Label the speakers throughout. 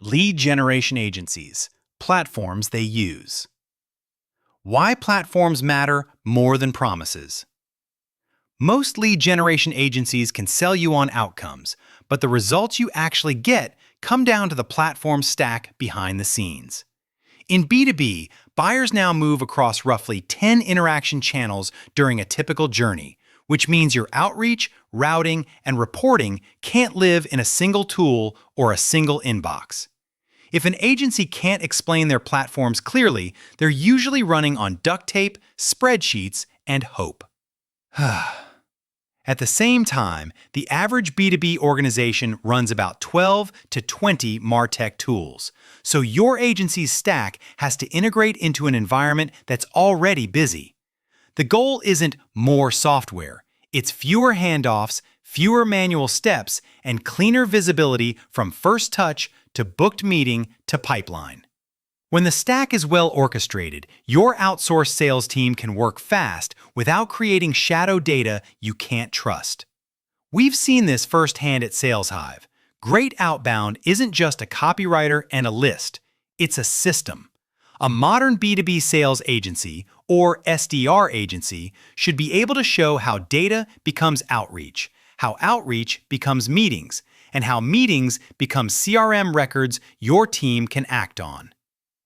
Speaker 1: Lead generation agencies, platforms they use. Why platforms matter more than promises. Most lead generation agencies can sell you on outcomes, but the results you actually get come down to the platform stack behind the scenes. In B2B, buyers now move across roughly 10 interaction channels during a typical journey, which means your outreach, routing, and reporting can't live in a single tool or a single inbox. If an agency can't explain their platforms clearly, they're usually running on duct tape, spreadsheets, and hope. At the same time, the average B2B organization runs about 12 to 20 MarTech tools, so your agency's stack has to integrate into an environment that's already busy. The goal isn't more software, it's fewer handoffs, fewer manual steps, and cleaner visibility from first touch to booked meeting to pipeline. When the stack is well orchestrated, your outsourced sales team can work fast without creating shadow data you can't trust. We've seen this firsthand at SalesHive. Great outbound isn't just a copywriter and a list, it's a system. A modern B2B sales agency, or SDR agency, should be able to show how data becomes outreach, how outreach becomes meetings, and how meetings become CRM records your team can act on.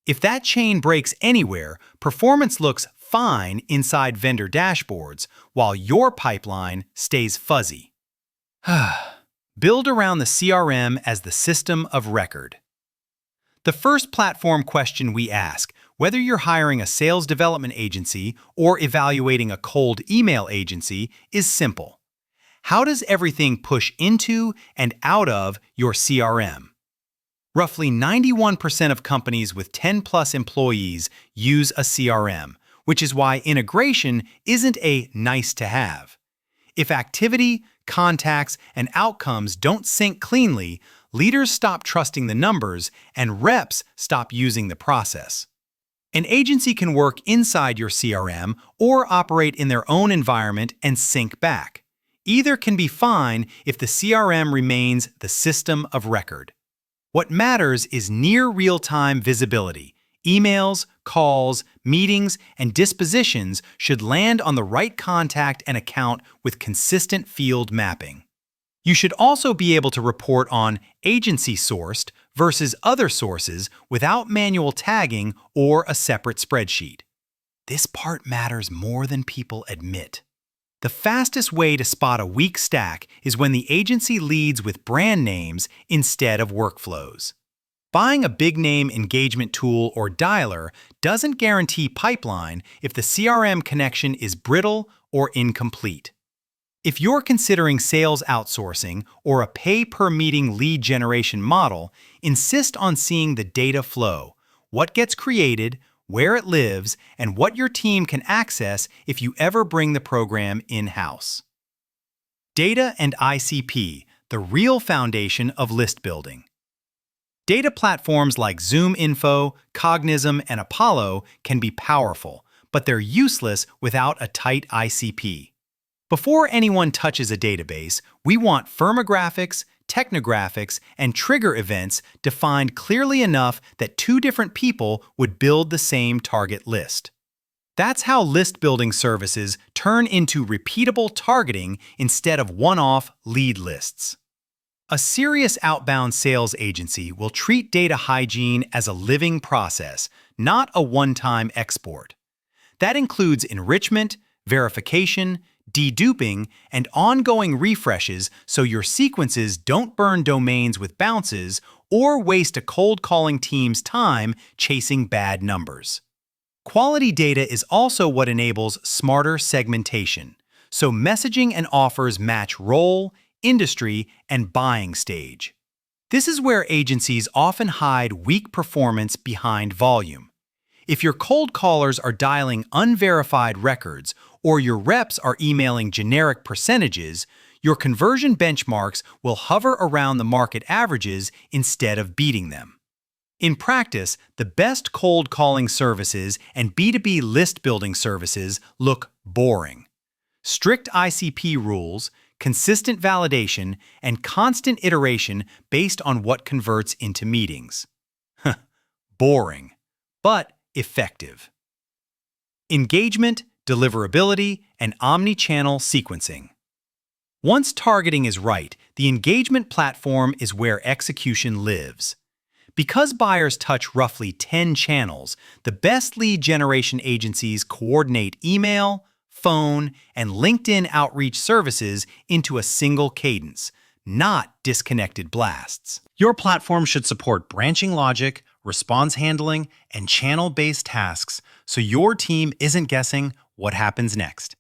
Speaker 1: If that chain breaks anywhere, performance looks fine inside vendor dashboards, while your pipeline stays fuzzy. Build around the CRM as the system of record. The first platform question we ask, whether you're hiring a sales development agency or evaluating a cold email agency, is simple. How does everything push into and out of your CRM? Roughly 91% of companies with 10+ employees use a CRM, which is why integration isn't a nice-to-have. If activity, contacts, and outcomes don't sync cleanly, leaders stop trusting the numbers and reps stop using the process. An agency can work inside your CRM or operate in their own environment and sync back. Either can be fine if the CRM remains the system of record. What matters is near real-time visibility. Emails, calls, meetings, and dispositions should land on the right contact and account with consistent field mapping. You should also be able to report on agency-sourced versus other sources without manual tagging or a separate spreadsheet. This part matters more than people admit. The fastest way to spot a weak stack is when the agency leads with brand names instead of workflows. Buying a big-name engagement tool or dialer doesn't guarantee pipeline if the CRM connection is brittle or incomplete. If you're considering sales outsourcing or a pay-per-meeting lead generation model, insist on seeing the data flow, what gets created, where it lives, and what your team can access if you ever bring the program in-house. Data and ICP, the real foundation of list building. Data platforms like ZoomInfo, Cognism, and Apollo can be powerful, but they're useless without a tight ICP. Before anyone touches a database, we want firmographics, technographics, and trigger events defined clearly enough that two different people would build the same target list. That's how list-building services turn into repeatable targeting instead of one-off lead lists. A serious outbound sales agency will treat data hygiene as a living process, not a one-time export. That includes enrichment, verification, deduping, and ongoing refreshes so your sequences don't burn domains with bounces or waste a cold calling team's time chasing bad numbers. Quality data is also what enables smarter segmentation, so messaging and offers match role, industry, and buying stage. This is where agencies often hide weak performance behind volume. If your cold callers are dialing unverified records or your reps are emailing generic percentages, your conversion benchmarks will hover around the market averages instead of beating them. In practice, the best cold calling services and B2B list building services look boring. Strict ICP rules, consistent validation, and constant iteration based on what converts into meetings. Boring, but effective. Engagement, deliverability, and omnichannel sequencing. Once targeting is right, the engagement platform is where execution lives. Because buyers touch roughly 10 channels, the best lead generation agencies coordinate email, phone, and LinkedIn outreach services into a single cadence, not disconnected blasts. Your platform should support branching logic, response handling, and channel-based tasks so your team isn't guessing what happens next.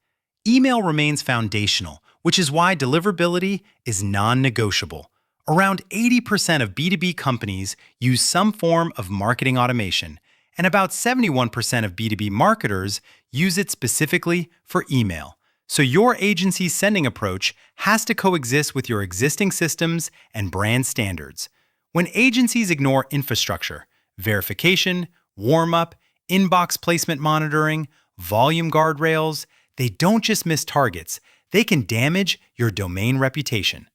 Speaker 1: Email remains foundational, which is why deliverability is non-negotiable. Around 80% of B2B companies use some form of marketing automation, and about 71% of B2B marketers use it specifically for email. So your agency's sending approach has to coexist with your existing systems and brand standards. When agencies ignore infrastructure, verification, warm-up, inbox placement monitoring, volume guardrails, they don't just miss targets, they can damage your domain reputation.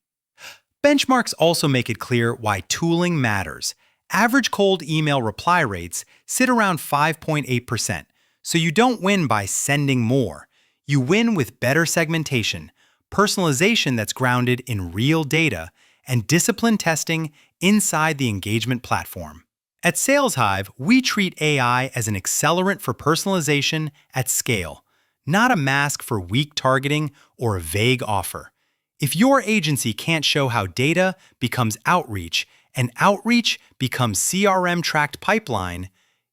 Speaker 1: Benchmarks also make it clear why tooling matters. Average cold email reply rates sit around 5.8%, so you don't win by sending more. You win with better segmentation, personalization that's grounded in real data, and disciplined testing inside the engagement platform. At SalesHive, we treat AI as an accelerant for personalization at scale, not a mask for weak targeting or a vague offer. If your agency can't show how data becomes outreach and outreach becomes CRM-tracked pipeline,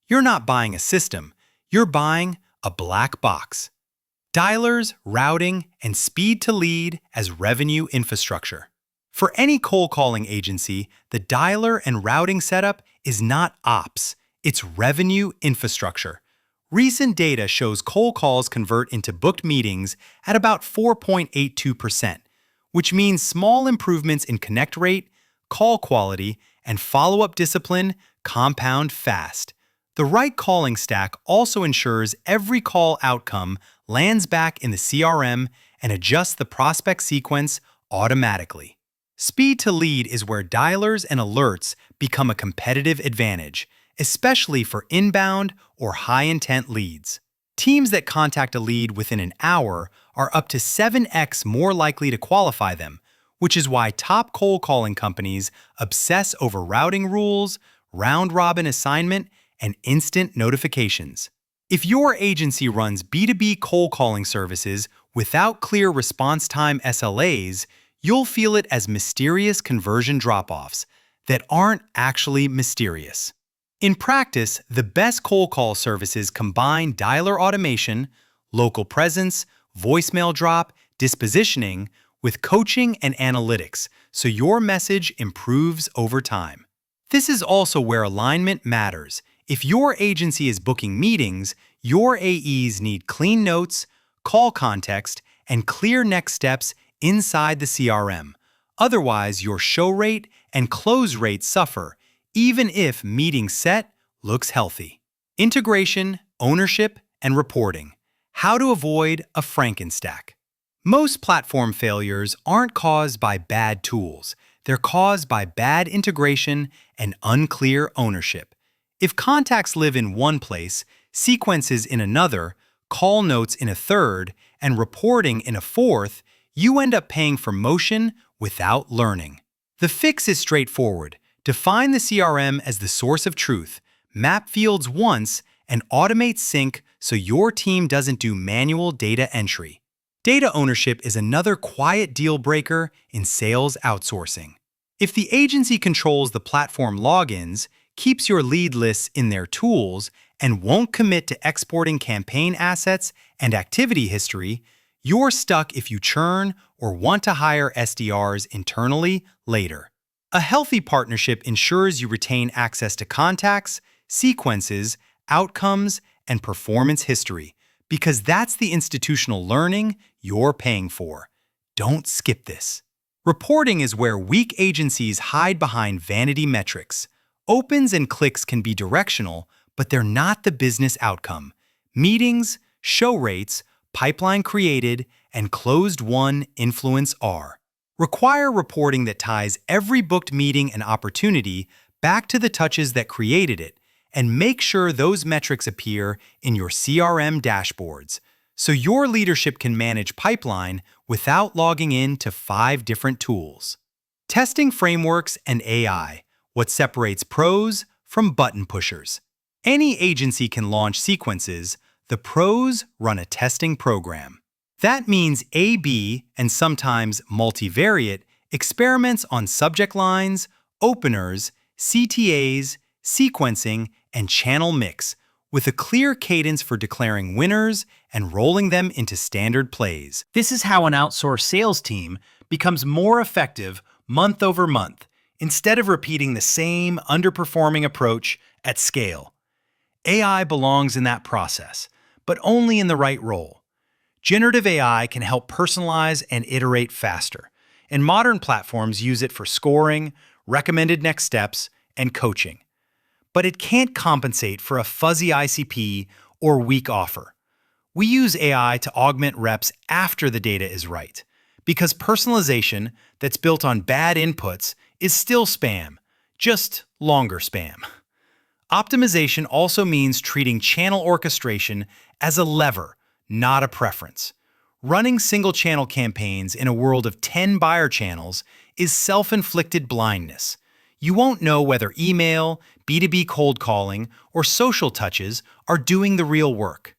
Speaker 1: you're not buying a system, you're buying a black box. Dialers, routing, and speed to lead as revenue infrastructure. For any cold calling agency, the dialer and routing setup is not ops, it's revenue infrastructure. Recent data shows cold calls convert into booked meetings at about 4.82%, which means small improvements in connect rate, call quality, and follow-up discipline compound fast. The right calling stack also ensures every call outcome lands back in the CRM and adjusts the prospect sequence automatically. Speed to lead is where dialers and alerts become a competitive advantage, especially for inbound or high-intent leads. Teams that contact a lead within an hour are up to 7x more likely to qualify them, which is why top cold calling companies obsess over routing rules, round-robin assignment, and instant notifications. If your agency runs B2B cold calling services without clear response time SLAs, you'll feel it as mysterious conversion drop-offs that aren't actually mysterious. In practice, the best cold call services combine dialer automation, local presence, voicemail drop, dispositioning, with coaching and analytics, so your message improves over time. This is also where alignment matters. If your agency is booking meetings, your AEs need clean notes, call context, and clear next steps inside the CRM. Otherwise, your show rate and close rate suffer, even if meeting set looks healthy. Integration, ownership, and reporting. How to avoid a Frankenstack. Most platform failures aren't caused by bad tools. They're caused by bad integration and unclear ownership. If contacts live in one place, sequences in another, call notes in a third, and reporting in a fourth, you end up paying for motion without learning. The fix is straightforward. Define the CRM as the source of truth, map fields once, and automate sync so your team doesn't do manual data entry. Data ownership is another quiet deal breaker in sales outsourcing. If the agency controls the platform logins, keeps your lead lists in their tools, and won't commit to exporting campaign assets and activity history, you're stuck if you churn or want to hire SDRs internally later. A healthy partnership ensures you retain access to contacts, sequences, outcomes, and performance history, because that's the institutional learning you're paying for. Don't skip this. Reporting is where weak agencies hide behind vanity metrics. Opens and clicks can be directional, but they're not the business outcome. Meetings, show rates, pipeline created, and closed-won influence R. Require reporting that ties every booked meeting and opportunity back to the touches that created it, and make sure those metrics appear in your CRM dashboards so your leadership can manage pipeline without logging in to 5 different tools. Testing frameworks and AI, what separates pros from button pushers. Any agency can launch sequences. The pros run a testing program. That means A/B and sometimes multivariate experiments on subject lines, openers, CTAs, sequencing, and channel mix, with a clear cadence for declaring winners and rolling them into standard plays.
Speaker 2: This is how an outsourced sales team becomes more effective month over month, instead of repeating the same underperforming approach at scale. AI belongs in that process, but only in the right role. Generative AI can help personalize and iterate faster, and modern platforms use it for scoring, recommended next steps, and coaching. But it can't compensate for a fuzzy ICP or weak offer. We use AI to augment reps after the data is right, because personalization that's built on bad inputs is still spam, just longer spam. Optimization also means treating channel orchestration as a lever, not a preference. Running single-channel campaigns in a world of 10 buyer channels is self-inflicted blindness. You won't know whether email, B2B cold calling, or social touches are doing the real work.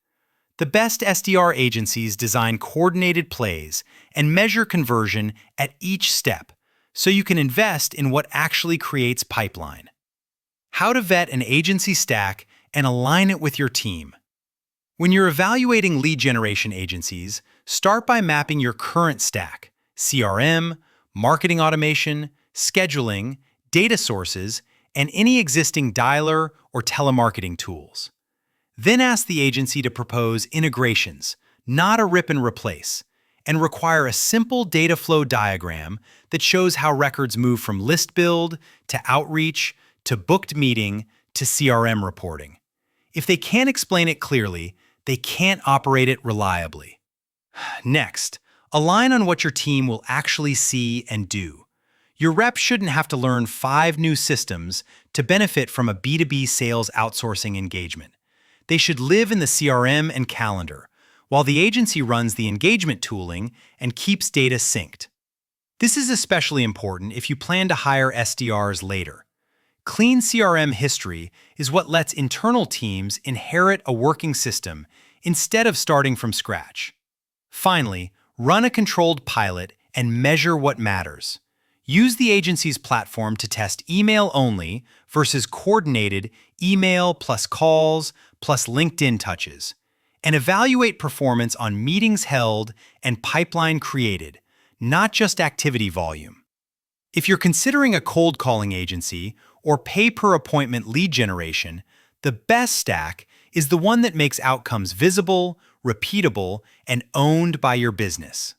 Speaker 2: The best SDR agencies design coordinated plays and measure conversion at each step, so you can invest in what actually creates pipeline. How to vet an agency stack and align it with your team. When you're evaluating lead generation agencies, start by mapping your current stack: CRM, marketing automation, scheduling, data sources, and any existing dialer or telemarketing tools. Then ask the agency to propose integrations, not a rip and replace, and require a simple data flow diagram that shows how records move from list build to outreach to booked meeting to CRM reporting. If they can't explain it clearly, they can't operate it reliably. Next, align on what your team will actually see and do. Your rep shouldn't have to learn 5 new systems to benefit from a B2B sales outsourcing engagement. They should live in the CRM and calendar, while the agency runs the engagement tooling and keeps data synced. This is especially important if you plan to hire SDRs later. Clean CRM history is what lets internal teams inherit a working system instead of starting from scratch. Finally, run a controlled pilot and measure what matters. Use the agency's platform to test email only versus coordinated email plus calls plus LinkedIn touches, and evaluate performance on meetings held and pipeline created, not just activity volume. If you're considering a cold calling agency or pay-per-appointment lead generation, the best stack is the one that makes outcomes visible, repeatable, and owned by your business.